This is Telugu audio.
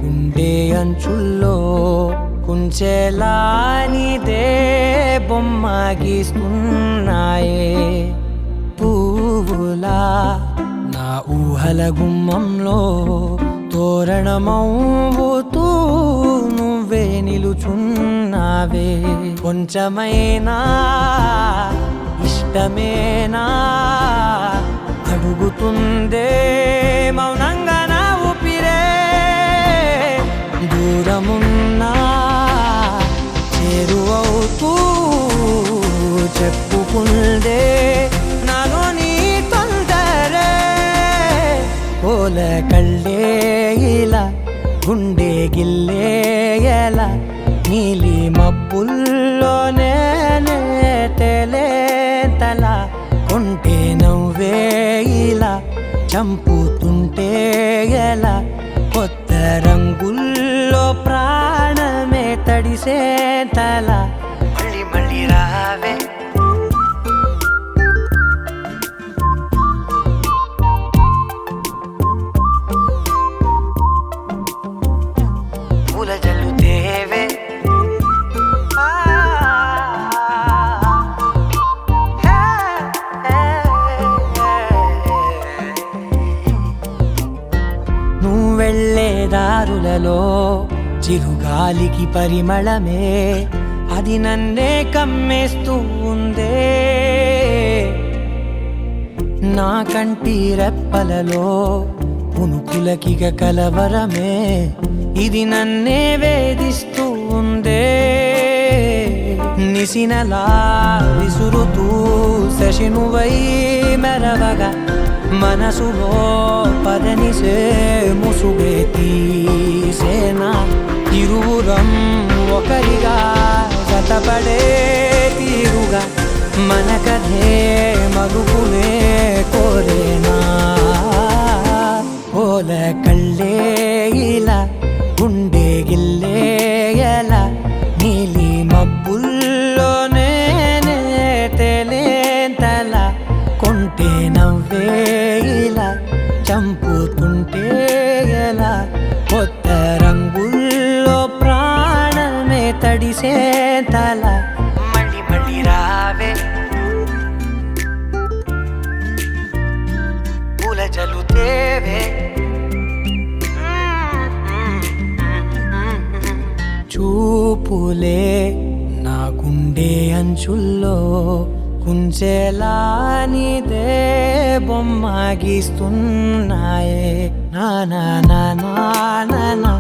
గుండె అంచుల్లో కుంచెలా నీదే బొమ్మ గీస్తున్నాయే పువ్వులా నా ఊహల గుమ్మంలో తోరణమవుతూ నువ్వే నిలుచున్నావే కొంచెమైనా ఇష్టమేనా అడుగుతుందే మౌనంగా నా ఊపిరే దూరమున్నా చేరువవుతూ చెప్పుకుందే నాలో నీ తొందరే పోల కళ్ళే ఇలా గుండె గిల్లే ఎలా నీలి మబ్బుల్లోనే తేలేంతలా కొంటే నవ్వే ఇలా చంపుతుంటే ఎలా కొత్త రంగుల్లో ప్రాణమే తడిసేంతలా మళ్ళీ మళ్ళీ రావే పూల జల్లుతేవే నువ్వెళ్ళే దారులలో చిరుగాలికి పరిమళమే అది నన్నే కమ్మేస్తూ ఉందే నా కంటి రెప్పలలో పునుకులకిగ కలవరమే ఇది నన్నే వేధిస్తూ ఉందే నిసినలా విసురుతూ శశినువై మెరవగా మనసులో పదనిసే ముసుగే తీసేనా ఇరువురం ఒకరిగా జతపడే తీరుగా మన కథే మగుపునే కోరేనా పోల కళ్ళే ఇలా గుండె గిల్లే ఎలా నీలి మబ్బుల్లోనే తేలేంతలా కొంటే నవ్వే ఇలా చంపుతుంటే ఎలా కొత్త రంగుల్లో ప్రాణమే తడిసేంతలా మళ్ళీ మళ్ళీ రావే పూల జల్లుతేవే చూపులే నా గుండె అంచుల్లో కుంచెలా నీదే బొమ్మ గీస్తున్నాయే నా నా నా నా నా నా